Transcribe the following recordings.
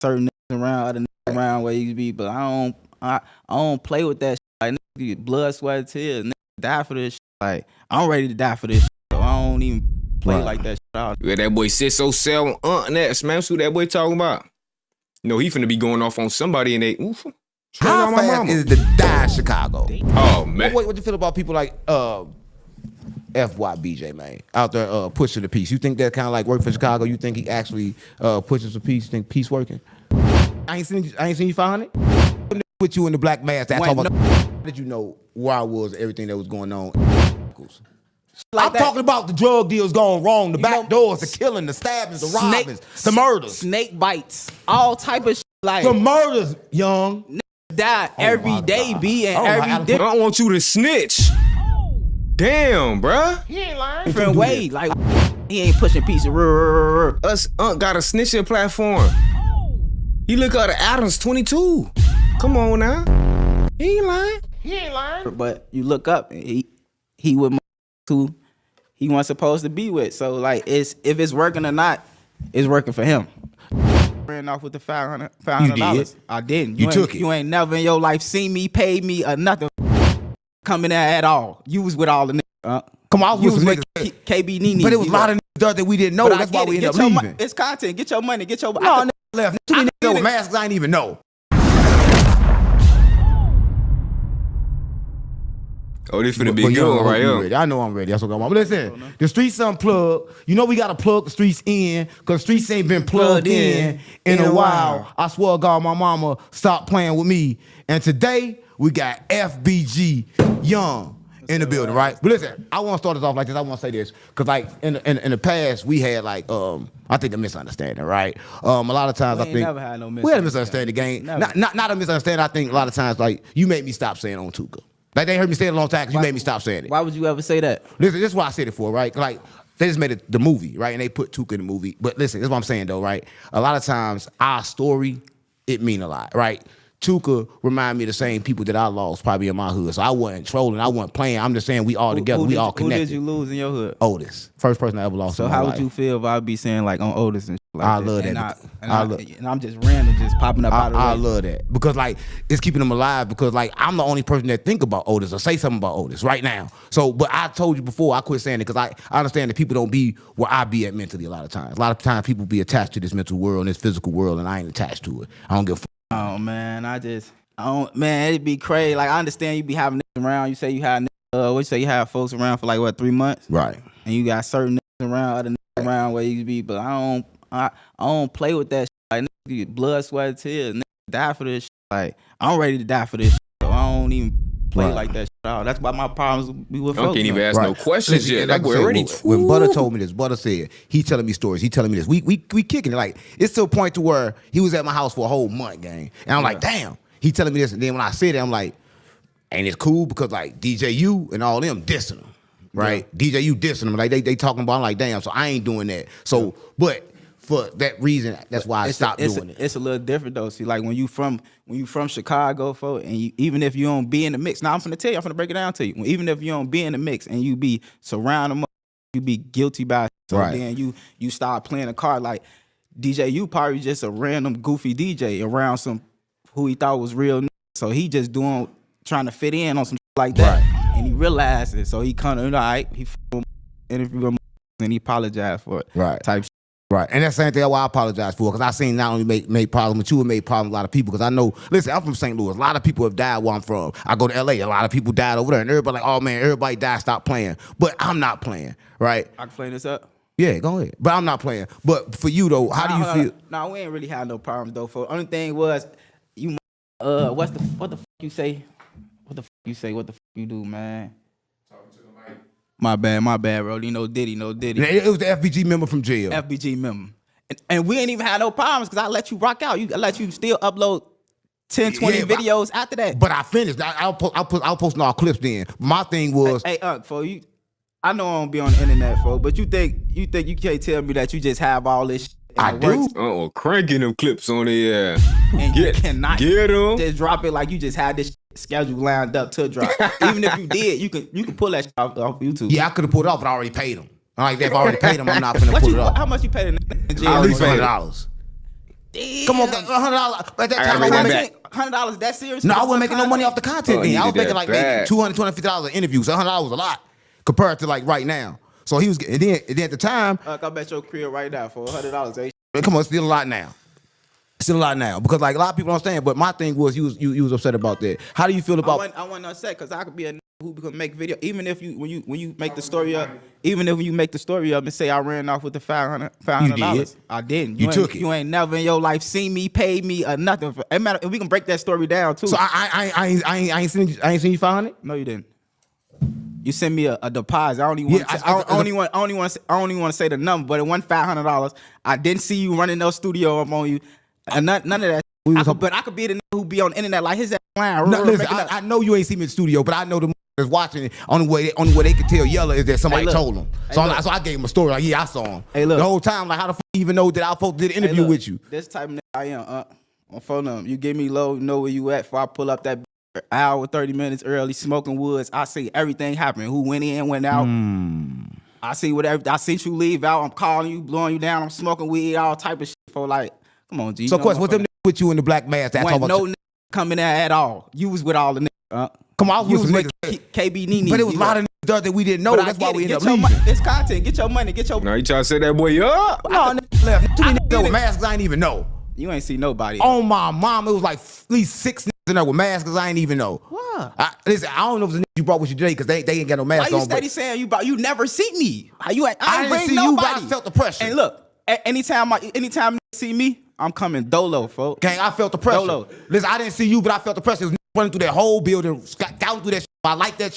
certain niggas around, other niggas around where you be, but I don't play with that shit. Like, niggas get blood, sweat, tears. Niggas die for this shit. Like, I'm ready to die for this shit, so I don't even play like that shit out. Yeah, that boy said so sell on that, man. Who that boy talking about? You know, he finna be going off on somebody and they, oof. How fast is the die Chicago? Oh, man. What you feel about people like FYBJ, man, out there pushing the peace? You think that kind of like work for Chicago? You think he actually pushes the peace? You think peace working? I ain't seen you find it. With you in the black mask, that's all about. Did you know where I was, everything that was going on? Like I'm talking about the drug deals going wrong, the back doors, the killing, the stabbings, the robbings, the murders, snake bites, all type of shit. Like the murders, young. Die every day, B, and every day. I don't want you to snitch. Damn, bruh. He ain't lying. Different way, like he ain't pushing peace. Us got a snitching platform. He look out of Adams 22. Come on now. He ain't lying. But you look up, and he with who he wasn't supposed to be with. So like, if it's working or not, it's working for him. Ran off with the $500. I didn't. You took it. You ain't never in your life seen me, paid me, or nothing coming there at all. You was with all the niggas. Come on, I was with some niggas. KB Nene. But it was a lot of niggas that we didn't know. That's why we ended up leaving. It's content. Get your money. Get your. No, niggas left. Too many niggas with masks I ain't even know. Oh, this finna be a good one right here. I know I'm ready. That's what I want. But listen, the streets unplugged. You know we gotta plug the streets in, because streets ain't been plugged in a while. I swear to God, my mama stopped playing with me. And today we got FBG Young in the building, right? But listen, I want to start this off like this. I want to say this, because like in the past we had like I think a misunderstanding, right? A lot of times I think never had no we had a misunderstanding, gang. Not a misunderstanding. I think a lot of times like you made me stop saying on Tuka. Like they heard me say it a long time because you made me stop saying it. Why would you ever say that? Listen, this is what I said it for, right? Like they just made the movie, right? And they put Tuka in the movie. But listen, this is what I'm saying though, right? A lot of times our story, it mean a lot, right? Tuka remind me of the same people that I lost probably in my hood. So I wasn't trolling, I wasn't playing. I'm just saying we all together, we all connected. Who did you lose in your hood? Otis. First person I ever lost in my life. So how would you feel if I'd be saying like on Otis and shit like I that? love that. And I'm just random, just popping up out of the way. I love that. Because like it's keeping them alive, because like I'm the only person that think about Otis or say something about Otis right now. So, but I told you before, I quit saying it because I understand that people don't be where I be at mentally a lot of times. A lot of times people be attached to this mental world and this physical world, and I ain't attached to it. I don't give a fuck. Oh man, man, it'd be crazy. Like I understand you be having niggas around. You say you have what you say you have folks around for like what, 3 months? Right. And you got certain niggas around, other niggas around where you be, but I don't play with that shit. Like niggas get blood, sweat, tears. Niggas die for this shit. Like I'm ready to die for this shit. So I don't even play like that shit at all. That's why my problems be with folks. I can't even ask no questions yet. Like we're already. When Butta told me this, Butta said he telling me stories. He telling me this. We kicking it. Like it's to a point to where he was at my house for a whole month, gang. And I'm like, damn. He telling me this, and then when I said it, I'm like, and it's cool because like DJU and all them dissing him, right? Yeah. DJU dissing him, like they talking about. I'm like, damn. So I ain't doing that. So, but for that reason, that's why I stopped doing it. It's a little different though. See, like when you from Chicago, folks, and even if you don't be in the mix, now I'm finna break it down to you. Even if you don't be in the mix and you be surrounding, you be guilty by it. So then you start playing a card like DJU probably just a random goofy DJ around some who he thought was real, so he just trying to fit in on some shit like that, and he realized it, so he kind of all right, he interviewed him and he apologized for it, type shit. Right, and that's the same thing why I apologize for, because I seen not only make problems with you, it made problems with a lot of people, because I know, listen, I'm from St. Louis, a lot of people have died where I'm from. I go to LA, a lot of people died over there, and everybody like, oh man, everybody died, stop playing, but I'm not playing, right? I can play this up? Yeah, go ahead, but I'm not playing. But for you though, how do you feel? No, we ain't really had no problems though. For only thing was, you what the fuck you say? What the fuck you say? What the fuck you do, man? Talking to the mic. My bad, bro. No Diddy. It was the FBG member from jail. FBG member. And we ain't even had no problems because I let you rock out. I let you still upload 10, 20 videos after that. But I finished. I'll post all clips then. My thing was, hey, for you, I know I don't be on the internet, folks, but you think you can't tell me that you just have all this shit? I do. Cranking them clips on the and you cannot get them. Just drop it like you just had this schedule lined up to drop. Even if you did, you can pull that shit off YouTube. Yeah, I could have pulled it off, but I already paid them. Like they've already paid them. I'm not gonna pull it off. How much you paid in jail? At least $100. Damn. Come on, $100. At that time, make I that wasn't back. $100 that serious? No, I for wasn't making no money off the content. Oh, Then he I was did making that like maybe bad. $200, $250 an interview. So $100 was a lot compared to like right now. So he was, and then at the time, I bet your crib right now for $100. come on, it's still a lot now. Still a lot now because like a lot of people don't understand. But my thing was you was upset about that. How do you feel about? I wasn't upset because I could be a who could make video. Even if you when you make the story up, even if you make the story up and say I ran off with the $500. You did. I didn't. You took it. You ain't never in your life seen me, paid me or nothing. It matter. We can break that story down too. So I ain't seen you 500. No, you didn't. You sent me a deposit. I don't even want to say the number, but it wasn't $500. I didn't see you running no studio up on you. And none of that. But I could be the nigga who be on the internet like his ass line. No, listen, I know you ain't seen me in the studio, but I know the that's watching it. Only way they can tell Yella is that somebody told them. So I gave him a story like, yeah, I saw him. Hey, look. The whole time, like, how the fuck you even know that I supposed to did an interview with you? This type of nigga I am. On phone number. You give me low, know where you at. Before I pull up that hour 30 minutes early, smoking woods. I see everything happen. Who went in, went out. I see whatever. I see you leave out. I'm calling you, blowing you down. I'm smoking weed, all type of shit. For like, come on, G. So, of course, what them niggas with you in the black mask? That's wasn't no nigga coming there at all. You was with all the niggas. Come on, I was with KB Nene. But it was a lot of niggas that we didn't know. That's why we ended up leaving. It's content. Get your money. Now you trying to set that boy up? No, niggas left. Too many niggas with masks I ain't even know. You ain't see nobody. On my mom, it was like at least 6 niggas in there with masks I ain't even know. What? Listen, I don't know if it's a nigga you brought with you today because they ain't got no mask Why on. you steady saying you never see me? I didn't bring see nobody. you, but I felt the pressure. And look, anytime you see me, I'm coming dolo, folks. Gang, I felt the pressure. Dolo. Listen, I didn't see you, but I felt the pressure. It was running through that whole building, scouting through that shit. I like that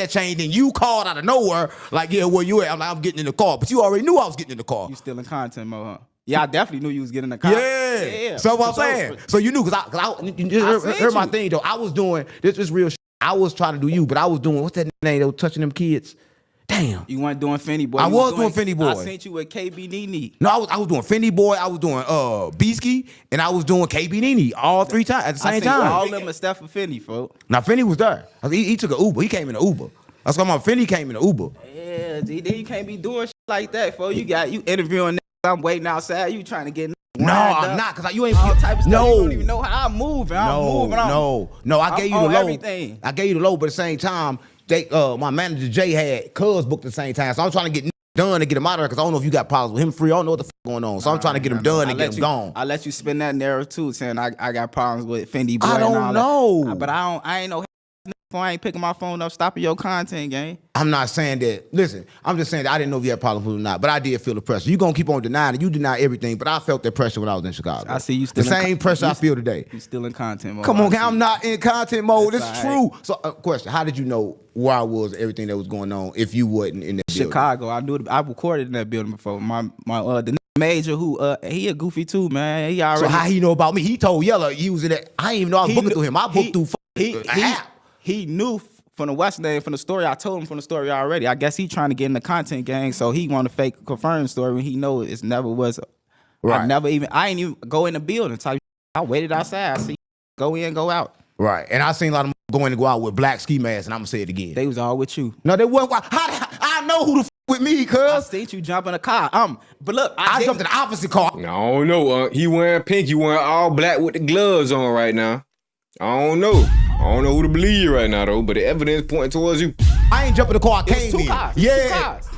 chain. Then you called out of nowhere, like, yeah, where you at? I'm like, I'm getting in the car. But you already knew I was getting in the car. You still in content mode, huh? Yeah, I definitely knew you was getting in the car. Yeah. So what I'm saying. So you knew, because you heard my thing, though. I was doing, this real shit. I was trying to do you, but I was doing, what's that name? They were touching them kids. Damn. You weren't doing Finny Boy. I was doing Finny Boy. I sent you with KB Nene. No, I was doing Finny Boy. I was doing Beasky, and I was doing KB Nene all 3 times at the same time. All of them except for Finny, folks. Now Finny was there. He took an Uber. He came in an Uber. That's why my Finny came in an Uber. Yeah, then you can't be doing shit like that, folks. You interviewing niggas. I'm waiting outside. You trying to get no, I'm not, because you ain't all type of stuff. No. You don't even know how I'm moving. No. I gave you the low. Everything. I gave you the low, but at the same time, my manager Jay had Cuz booked at the same time, so I'm trying to get done to get him out of there because I don't know if you got problems with him free. I don't know what the fuck going on, so I'm trying to get him done and get him gone. I let you spin that narrative too, saying I got problems with Fendi Boy. I don't know, but I ain't no. I ain't picking my phone up, stopping your content, gang. I'm not saying that. Listen, I'm just saying that I didn't know if you had problems with it or not, but I did feel the pressure. You gonna keep on denying it. You deny everything, but I felt that pressure when I was in Chicago. I see you still the same pressure I feel today. You still in content mode. Come on, I'm not in content mode. This is true. Right. So, question: how did you know where I was, everything that was going on, if you wasn't in that building? Chicago. I recorded in that building before. The major who he a goofy too, man. He already. So how he know about me? He told Yella he was in that. I didn't even know I was booking through him. I booked through app. He knew from the West name, from the story. I told him from the story already. I guess he trying to get in the content gang, so he want to fake confirm story when he know it's never was. Right. I ain't even go in the building. Type. I waited outside. I see go in, go out. Right. And I seen a lot of them go in and go out with black ski masks, and I'm gonna say it again. They was all with you. No, they wasn't. I know who the with me, cuz. I seen you jump in a car. But look, I jumped in the opposite car. I don't know. He wearing pink. You wearing all black with the gloves on right now. I don't know. I don't know who to believe right now though, but the evidence pointing towards you. I ain't jumping the car. I came in. Two cars.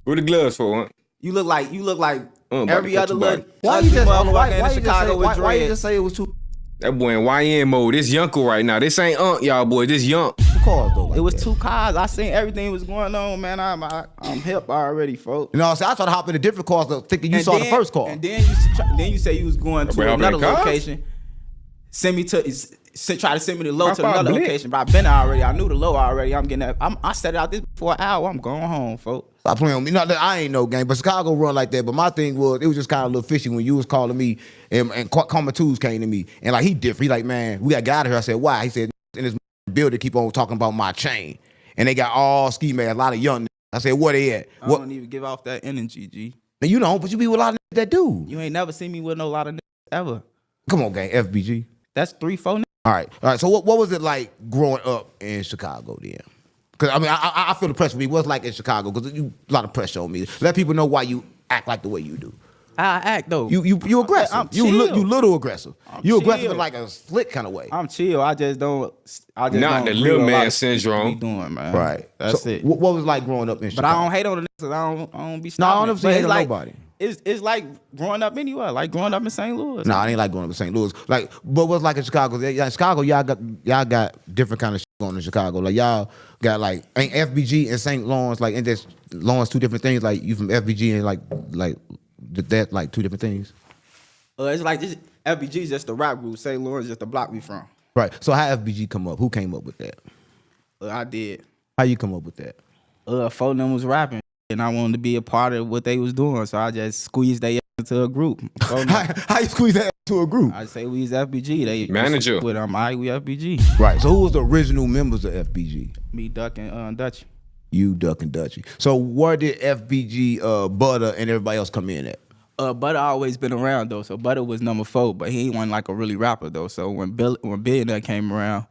What the gloves for? Huh? You look like every other body. look. Why you just in Chicago with why you dread? just say it was two That boy in YN mode. This Yunko right now. This ain't y'all boy. This Yunk. cars though? Like It was that? 2 cars. I seen everything was going on, man. I'm hip already, folks. You know what I'm saying? I tried to hop in a different car thinking you saw the first car. And then you say you was going to another location. Try to send me the low to another location, but I been already. I knew the low already. I'm getting that. I set it out this for an hour. I'm going home, folks. Stop playing with me. No, I ain't no game, but Chicago run like that. But my thing was, it was just kind of a little fishy when you was calling me and Karma Twos came to me. And like, he different. He like, man, we got to get out of here. I said, why? He said, in this building keep on talking about my chain. And they got all ski man, a lot of young niggas. I said, where they at? I don't even give off that energy, G. And you don't, but you be with a lot of niggas that do. You ain't never seen me with no lot of niggas ever. Come on, gang, FBG. That's 3-4 niggas. All right. So what was it like growing up in Chicago then? Because I mean, I feel the pressure for me. What's like in Chicago? Because a lot of pressure on me. Let people know why you act like the way you do. I act though. You aggressive. I'm you chill. little aggressive. I'm You aggressive chill. in like a slick kind of way. I'm chill. I just don't. Not the little man syndrome. Be doing, man. Right. That's So it. What was it like growing up in But Chicago? I don't hate on the niggas. I don't be No, stopping. I don't it. ever say But hate it's on like, nobody. It's like growing up anywhere. Like growing up in St. Louis. Nah, I ain't like growing up in St. Louis. Like, but what's like in Chicago? In Chicago, y'all got different kind of shit going in Chicago. Like y'all got like ain't FBG and St. Lawrence like ain't this Lawrence two different things? Like you from FBG and like that like two different things. It's like this. FBG is just the rap group. St. Lawrence just the block we from. Right. So how FBG come up? Who came up with that? I did. How you come up with that? Four of them was rapping, and I wanted to be a part of what they was doing, so I just squeezed they into a group. How you squeeze that into a group? I say we was FBG. They Manager. with we FBG. Right. So who was the original members of FBG? Me, Duck, and Dutch. You, Duck, and Dutchy. So where did FBG, Butta, and everybody else come in at? Butta always been around though, so Butta was number 4, but he ain't one like a really rapper though. So when Billionaire came around,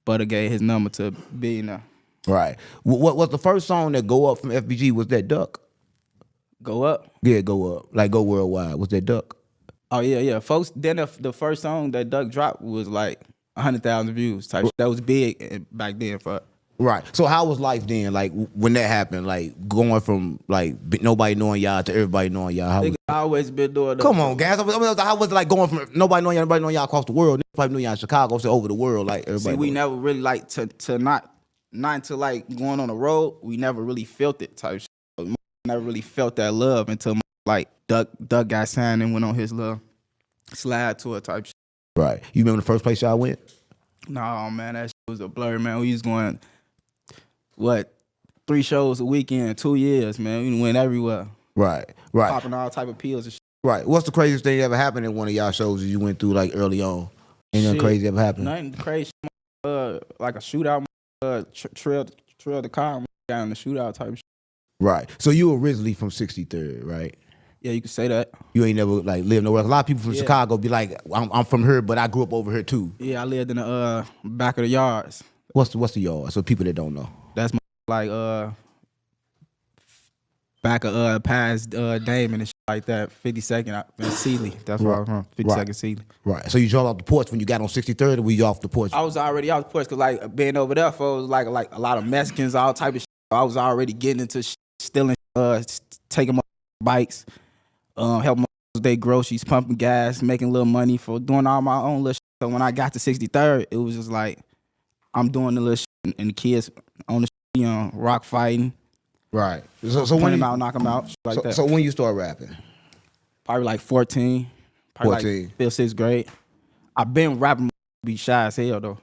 Butta gave his number to Billionaire. Right. What was the first song that go up from FBG? Was that Duck? Go up. Yeah, go up. Like go worldwide. Was that Duck? Oh yeah. Folks, then the first song that Duck dropped was like 100,000 views type. That was big back then for. Right. So how was life then? Like when that happened, like going from like nobody knowing y'all to everybody knowing y'all. How was I always been doing. Come on, guys. I mean, how was it like going from nobody knowing y'all, everybody knowing y'all across the world? Probably knew y'all in Chicago, so over the world, like everybody. See, we never really like to not until like going on the road. We never really felt it type. Shit. Never really felt that love until like Duck got signed and went on his little slide tour type. Shit. Right. You remember the first place y'all went? No, man, that shit was a blur, man. We was going 3 shows a weekend, 2 years, man. We went everywhere. Right. Popping all type of pills and shit. Right. What's the craziest thing that ever happened in one of y'all shows that you went through like early on? Ain't nothing crazy ever happened? Nothing crazy. Like a shootout. Trailed the car and got in the shootout type shit. Right. So you originally from 63rd, right? Yeah, you could say that. You ain't never like lived nowhere. A lot of people from Chicago be like, I'm from here, but I grew up over here too. Yeah, I lived in the back of the yards. What's the yard? So people that don't know. That's like back of past Damon and shit like that. 52nd and Sealy. That's where I'm from. 52nd Sealy. Right. So you drove off the porch when you got on 63rd, or were you off the porch? I was already off the porch because like being over there for was like a lot of Mexicans, all type of shit. I was already getting into stealing, taking my bikes, helping my day groceries, pumping gas, making a little money for doing all my own little shit. So when I got to 63rd, it was just like I'm doing the little shit and the kids on the shit, rock fighting. Right. So when them out, knock them out, shit like that. So when you start rapping? Probably like 14. Probably 14. like 5th, 6th grade. I've been rapping, be shy as hell though.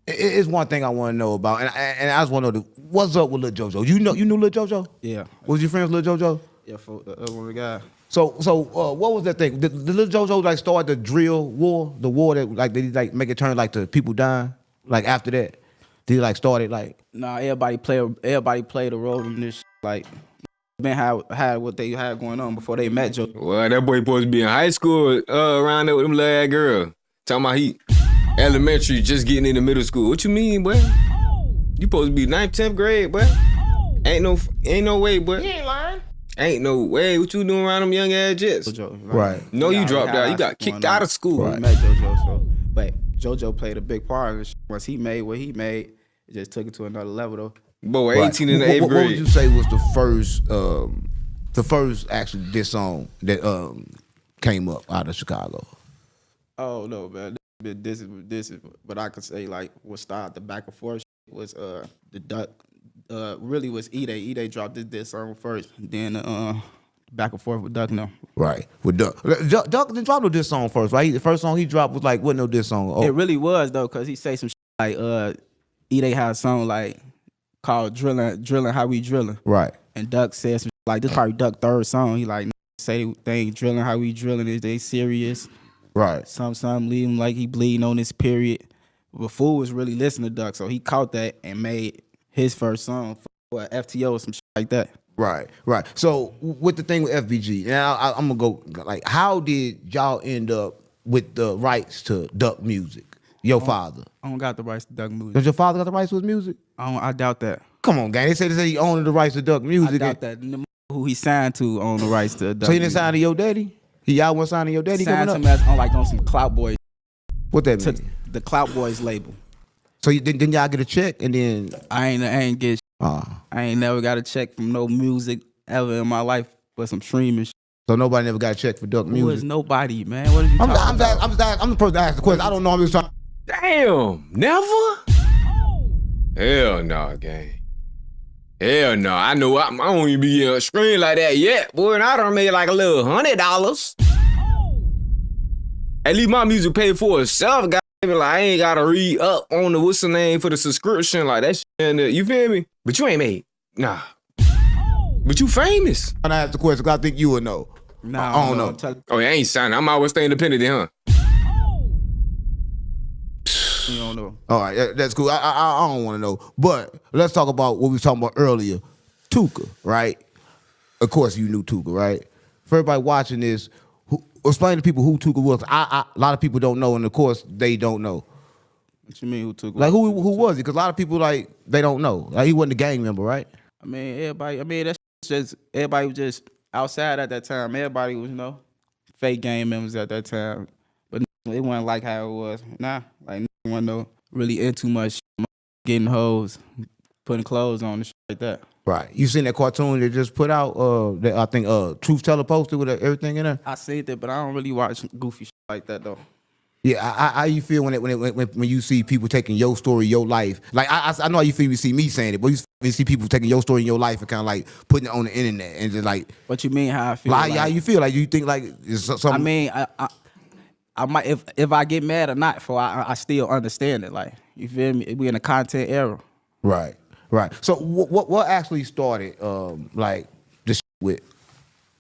It's one thing I want to know about, and I just want to know what's up with Lil JoJo. You knew Lil JoJo? Yeah. Was you friends with Lil JoJo? Yeah, for one of the guys. So what was that thing? Did Lil JoJo like start the drill war, the war that like did he like make it turn like to people dying? Like after that, did he like start it like? Nah, everybody played a role in this. Like, been had what they had going on before they met Joe. Well, that boy supposed to be in high school around there with them little ass girl. Talking about he elementary, just getting into middle school. What you mean, boy? You supposed to be 9th, 10th grade, boy. Ain't no way, boy. You ain't lying. Ain't no way. What you doing around them young ass jets? JoJo, Right. No, you Yeah, dropped had out. You our got shit kicked going on. out of school. We met JoJo, so but JoJo played a big part of this. Once he made what he made, it just took it to another level though. Boy, 18 in the Right. 8th What would grade. you say was the first actually diss song that came up out of Chicago? Oh no, man. This is but I could say like what started the back and forth was the Duck really was E-Day. E-Day dropped this song first, then back and forth with Duck now. Right. With Duck. Duck didn't drop no diss song first, right? The first song he dropped was like wasn't no diss song. Oh. It really was though, cause he say some shit like E-Day had a song like called Drilling How We Drilling. Right. And Duck said some shit like this probably Duck's 3rd song. He like say they ain't drilling how we drilling, is they serious? Right. Some leave him like he bleeding on this period. But Fool was really listening to Duck, so he caught that and made his first song for FTO or some shit like that. Right. So with the thing with FBG, now I'm gonna go like, how did y'all end up with the rights to Duck music? Your father. I don't got the rights to Duck music. Does your father got the rights to his music? I doubt that. Come on, gang. They say he owned the rights to Duck music. I doubt that. The who he signed to own the rights to Duck So he didn't music. sign to your daddy? Y'all wasn't signing your daddy Signed coming him up? as on some Clout Boys What that to mean? the Clout Boys label. So then y'all get a check and then I ain't get. I ain't never got a check from no music ever in my life, but some streaming. so nobody never got a check for Duck Who is Music. nobody, man? What are you talking about? I'm the person to ask the question. I don't know. I'm just trying. Damn, never? Hell no, gang. Hell no. I know I don't even be on a screen like that yet, boy, and I done made like a little $100. At least my music paid for itself, guys. Like, I ain't gotta read up on the what's the name for the subscription, like that shit. And you feel me? But you ain't made. Nah. But you famous. I'm gonna ask the question because I think you would know. Nah, I don't know. Oh, you ain't signing. I'm always stay independent, then, huh? You don't know. All right, that's cool. I don't want to know. But let's talk about what we was talking about earlier. Tuka, right? Of course you knew Tuka, right? For everybody watching this, explain to people who Tuka was. A lot of people don't know, and of course they don't know. What you mean who took? Like who was he? Because a lot of people like they don't know. Like he wasn't a gang member, right? I mean, everybody. I mean, that's just everybody was just outside at that time. Everybody was, fake gang members at that time. But it wasn't like how it was. Nah, like no one no really into much getting hoes, putting clothes on and shit like that. Right. You seen that cartoon they just put out? That I think Truth Teller posted with everything in there. I seen that, but I don't really watch goofy shit like that though. Yeah, how you feel when you see people taking your story, your life? Like I know how you feel when you see me saying it, but you see people taking your story in your life and kind of like putting it on the internet and just like. What you mean? How I feel? Like, how you feel? Like you think like it's something? I mean, I might if I get mad or not for I still understand it. Like you feel me? We in a content era. Right. So what actually started like this with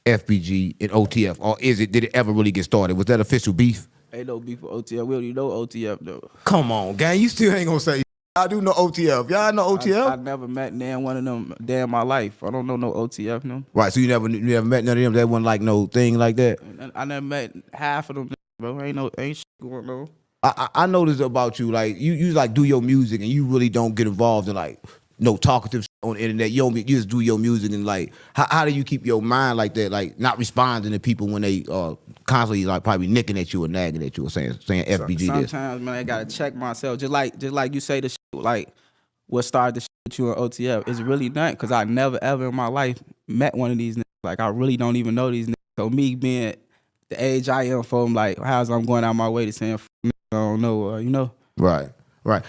FBG and OTF, or did it ever really get started? Was that official beef? Ain't no beef with OTF. We already know OTF though. Come on, gang. You still ain't gonna say I do know OTF. Y'all know OTF? I never met damn one of them day in my life. I don't know no OTF no. Right. So you never met none of them. That wasn't like no thing like that. I never met half of them, bro. Ain't shit going on. I noticed about you, like you like do your music and you really don't get involved in like no talkative shit on the internet. You just do your music and like how do you keep your mind like that, like not responding to people when they constantly like probably nicking at you or nagging at you or saying FBG this. Sometimes man, I gotta check myself. Just like you say the shit, like what started the shit with you on OTF. It's really not because I never ever in my life met one of these niggas. Like I really don't even know these niggas. So me being the age I am for them, like how's I'm going out my way to saying I don't know, Right.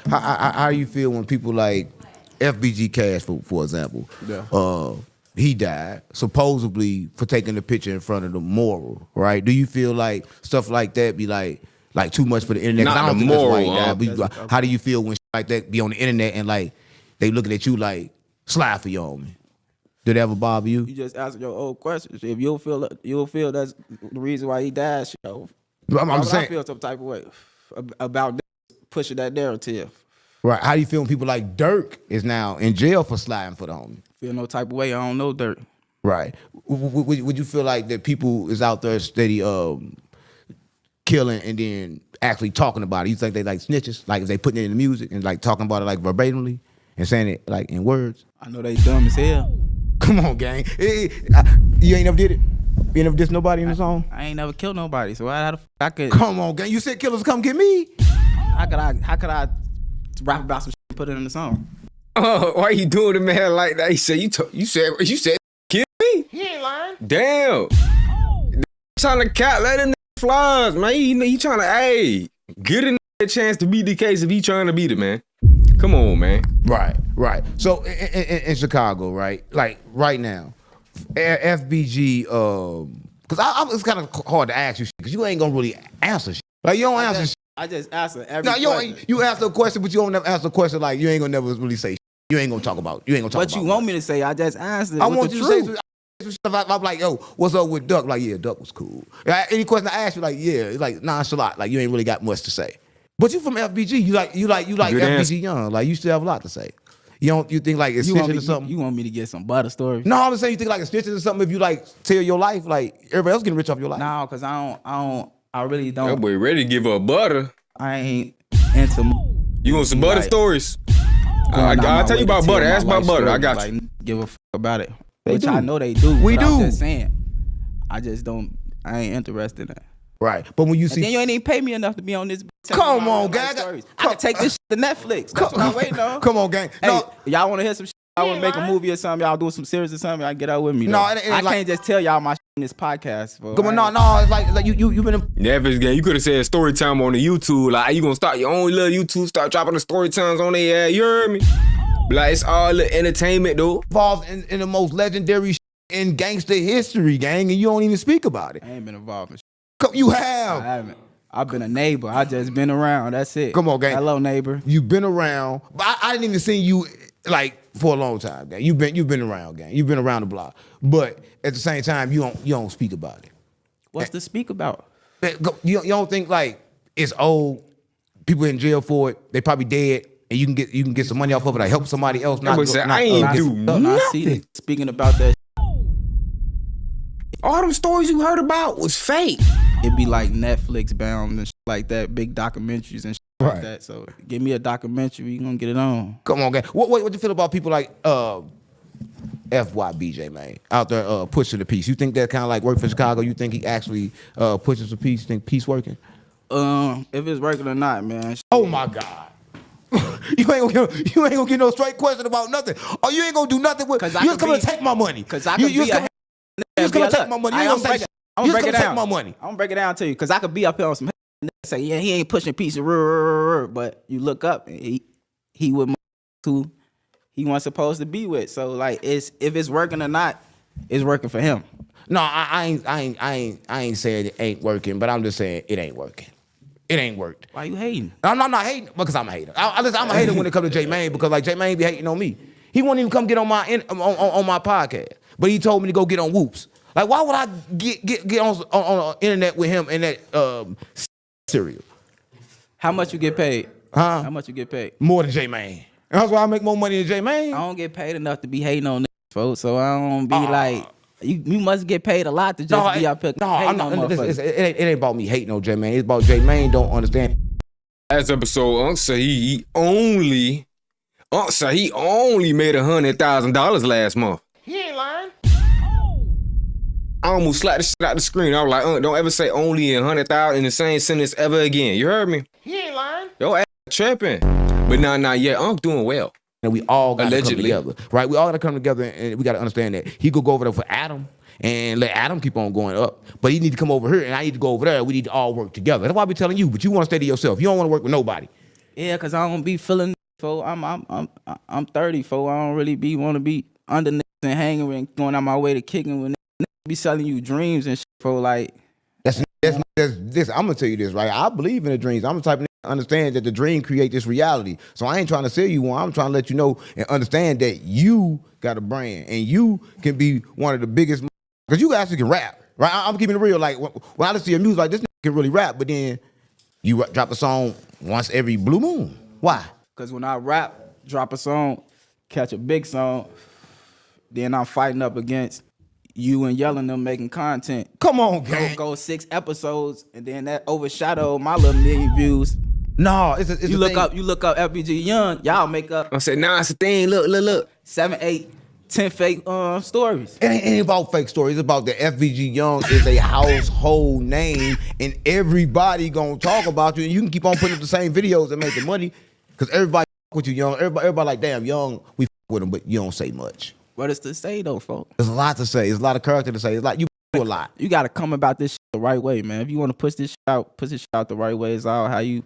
How you feel when people like FBG Cash, for example, he died supposedly for taking a picture in front of the mural, right? Do you feel like stuff like that be like too much for the internet? Not I don't the think that's why moral, he died. But how do you feel when shit like that be on the internet and like they looking at you like slide for you on me? Did it ever bother you? You just answer your old questions. If you'll feel that's the reason why he died, I'm saying, I feel some type of way about pushing that narrative. right? How do you feel when people like Dirk is now in jail for sliding for the homie? Feel no type of way. I don't know Dirt. Right. Would you feel like that people is out there steady killing and then actually talking about it? You think they like snitches? Like if they putting it in the music and like talking about it like verbatimly and saying it like in words? I know they dumb as hell. Come on, gang. You ain't never did it? You ain't never dissed nobody in the song? I ain't never killed nobody, so how the fuck I could? Come on, gang. You said killers come get me. How could I rap about some shit and put it in the song? Oh, why you doing the man like that? He said you said kill me. He ain't lying. Damn. Trying to cat let him flies, man. He trying to get a chance to beat the case if he trying to beat it, man. Come on, man. Right. So in Chicago, right? Like right now, FBG, because it's kind of hard to ask you because you ain't gonna really answer shit. Like you don't answer shit. I just answer every question. You answer a question, but you don't never answer a question like you ain't gonna never really say shit. You ain't gonna talk about. What you want me to say? I just answered. I want you to say some stuff. I'm like, yo, what's up with Duck? Like, yeah, Duck was cool. Any question I ask you, like, yeah, it's like nonchalant. Like you ain't really got much to say. But you from FBG, you like FBG answer. Young. Like you still have a lot to say. You think like it's snitching or something? You want me to get some butter stories? No, I'm just saying you think like it's snitching or something if you like tell your life, like everybody else getting rich off your life. No, because I really don't. That boy ready to give up butter. I ain't into. You want some butter stories? I'll tell you about butter. Ask about butter. I got you. Give a fuck about it. Which I know they do. We but do. I'm just saying. I just don't. I ain't interested in that. Right. But when you And see, then you ain't even pay me enough to be on this. Come on, gang. I can take this shit to Netflix. That's what I'm waiting on. Come on, gang. Hey, No, y'all want to hear some shit? I want to make a movie or something. Y'all do some series or something. Y'all get out with me. No, though. it ain't I like- can't just tell y'all my shit in this podcast. Bro. come on, no. It's like you been. Never again. You could have said story time on the YouTube. Like, you gonna start your own little YouTube, start dropping the story times on there. You heard me? But like, it's all the entertainment, though. Involved in the most legendary in gangster history, gang, and you don't even speak about it. I ain't been involved in shit. You I have. haven't. I've been a neighbor. I just been around. That's it. Come on, gang. Hello, neighbor. You've been around, but I didn't even see you like for a long time, gang. You've been around, gang. You've been around the block, but at the same time, you don't speak about it. What's to speak about? You don't think like it's old, people in jail for it, they probably dead, and you can get some money off of it, like help somebody else. I ain't do nothing. Speaking about that, All them stories you heard about was fake. it be like Netflix bound and shit like that, big documentaries and shit Right. like that. So give me a documentary, you gonna get it on. Come on, gang. What you feel about people like FYBJ, man, out there pushing the peace? You think that kind of like work for Chicago? You think he actually pushes the peace? You think peace working? If it's working or not, man. Oh my God. you ain't gonna get no straight question about nothing. Or you ain't gonna do nothing with. You just coming to take my money. Cause I could be a. You just gonna take my money. You ain't gonna say. I'm You gonna just break it gonna down. take my money. I'm gonna break it down to you, cause I could be up here on some and say, yeah, he ain't pushing peace, but you look up, and he with who he wasn't supposed to be with. So like, if it's working or not, it's working for him. No, I ain't saying it ain't working, but I'm just saying it ain't working. It ain't worked. Why you hating? I'm not hating because I'm a hater. I'm a hater when it comes to J Mane because like J Mane be hating on me. He won't even come get on my on my podcast, but he told me to go get on Whoops. Like, why would I get on the internet with him in that cereal? How much you get paid? Huh? How much you get paid? More than J Mane. That's why I make more money than J Mane. I don't get paid enough to be hating on niggas, folks. So I don't be like, you must get paid a lot to just be up here hating on motherfuckers. It ain't about me hating on J Mane. It's about J Mane don't understand. Last episode, Unc said he only made $100,000 last month. He ain't lying. I almost slapped the shit out the screen. I was like, don't ever say only 100,000 in the same sentence ever again. You heard me? He ain't lying. Yo, ass tripping. But nah, yeah, Unc doing well. And we all got to come Allegedly. together, right? We all got to come together, and we got to understand that he could go over there for Adam and let Adam keep on going up, but he need to come over here, and I need to go over there. We need to all work together. That's why I be telling you. But you want to stay to yourself. You don't want to work with nobody. Yeah, cause I don't be feeling. I'm 30, folks. I don't really want to be under niggas and hanging and going out my way to kicking with niggas be selling you dreams and shit, folks. Like That's this. I'm gonna tell you this, right? I believe in the dreams. I'm the type of nigga that understand that the dream create this reality. So I ain't trying to sell you one. I'm trying to let you know and understand that you got a brand and you can be one of the biggest. Because you actually can rap, right? I'm keeping it real. Like when I listen to your music, like this nigga can really rap, but then you drop a song once every blue moon. Why? Cause when I rap, drop a song, catch a big song, then I'm fighting up against you and yelling them making content. Come on, gang. Go 6 episodes, and then that overshadow my little million views. No, it's You look up FBG Young, y'all make up I said, nah, it's a thing. Look. 7, 8, 10 fake stories. It ain't about fake stories. It's about the FVG Young is a household name, and everybody gonna talk about you. And you can keep on putting up the same videos and making money, because everybody with you, Young. Everybody like, damn, Young, we with him, but you don't say much. What is to say though, folks? There's a lot to say. There's a lot of character to say. It's like you do a lot. You gotta come about this shit the right way, man. If you want to push this shit out the right way. It's all how you.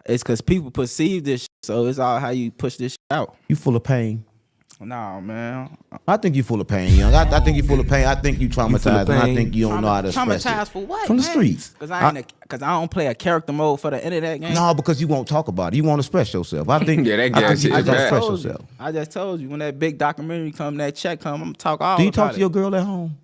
It's because people perceive this shit, so it's all how you push this shit out. You full of pain. Nah, man. I think you full of pain, Young. I think you full of pain. I think you traumatized, and I think you don't know how to express Traumatized it. for what? From the man? streets. Because I don't play a character mode for the internet game. No, because you won't talk about it. You won't express yourself. I think. Yeah, that I guy think shit you is just don't bad. express yourself. I just told you when that big documentary come, that check come, I'm gonna talk all Do you about talk to your girl at home?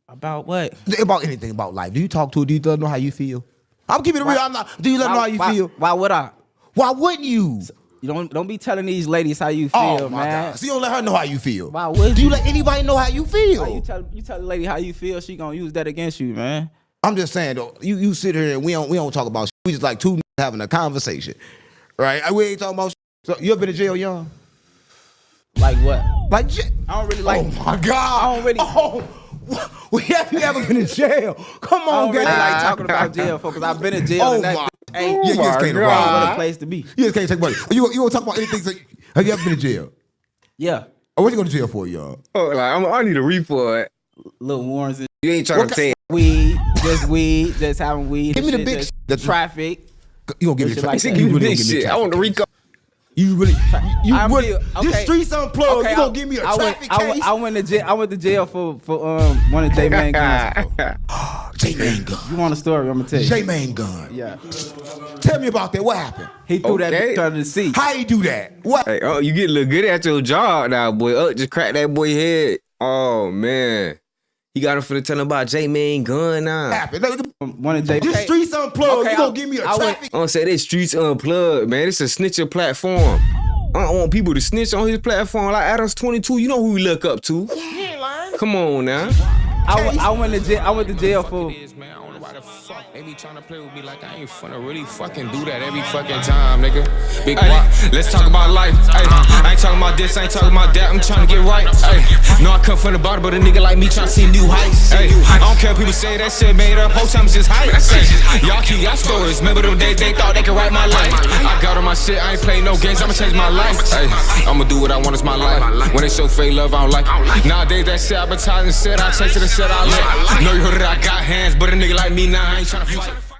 about what? About anything about life. Do you talk to her? Do you let her know how you feel? I'm keeping it real. I'm not. Do you let her know how you feel? Why would I? Why wouldn't you? You don't be telling these ladies how you feel, Oh my man. God. So you don't let her know how you feel. Why would Do you? you let anybody know how you feel? Why you tell the lady how you feel, she gonna use that against you, man. I'm just saying though, you sit here and we don't talk about shit. We just like two niggas having a conversation. Right? We ain't talking about shit. So you ever been to jail, Young? Like what? Like I don't really like. Oh my God. I don't really. Oh, We have you ever been in jail? Come I on, don't really guys. like talking about jail, because I've been in jail. Oh and that my- ain't You just can't what ride. a place to be. You just can't take money. You want to talk about anything? Have you ever been in jail? Yeah, Oh, what you going to jail for, y'all? Oh, like I need a report. little warrants and You ain't trying to say. weed, just having weed. Give and me the shit, big just shit. traffic. You gonna give me Shit the like traffic? that. Give me really big gonna give me a shit. I want to traffic Rico. You really, you I'm really, real- this okay. streets unplugged. You gonna give me a I traffic case? I went to jail. I went to jail for one of J Man guns. J-Man gun. You want a story? I'm gonna tell you. J-Man gun. Yeah, Tell me about that. What happened? he threw that Okay. bitch under the seat. How you do that? What? Hey, oh, you get a little good at your job now, boy. Just crack that boy head. Oh man, he got him finna tell him about J-Man gun now. Happened? One of J. This streets unplugged. Okay, You gonna give me a I went- traffic? I don't say this streets unplugged, man. It's a snitcher platform. I don't want people to snitch on his platform like Adams 22. You know who we look up to. Come on now. I went to jail. I went to jail for. Man, I don't know why the fuck they be trying to play with me like I ain't finna really fucking do that every fucking time, nigga. Big Guap. Let's talk about life. Ay, I ain't talking about this, I ain't talking about that. I'm trying to get right. Ay, no, I come from the bottom, but a nigga like me trying to see new heights. Ay, I don't care if people say that shit made up. Whole time it's just hype. Ay, y'all keep y'all stories. Remember them days they thought they could write my life. I got on my shit, I ain't playing no games. I'ma change my life. Ay, I'ma do what I want, it's my life. When they show fake love, I don't like it. Nowadays that shit advertising shit, I chase it and shit I like. Know you heard it, I got hands, but a nigga like me now, I ain't trying to fight.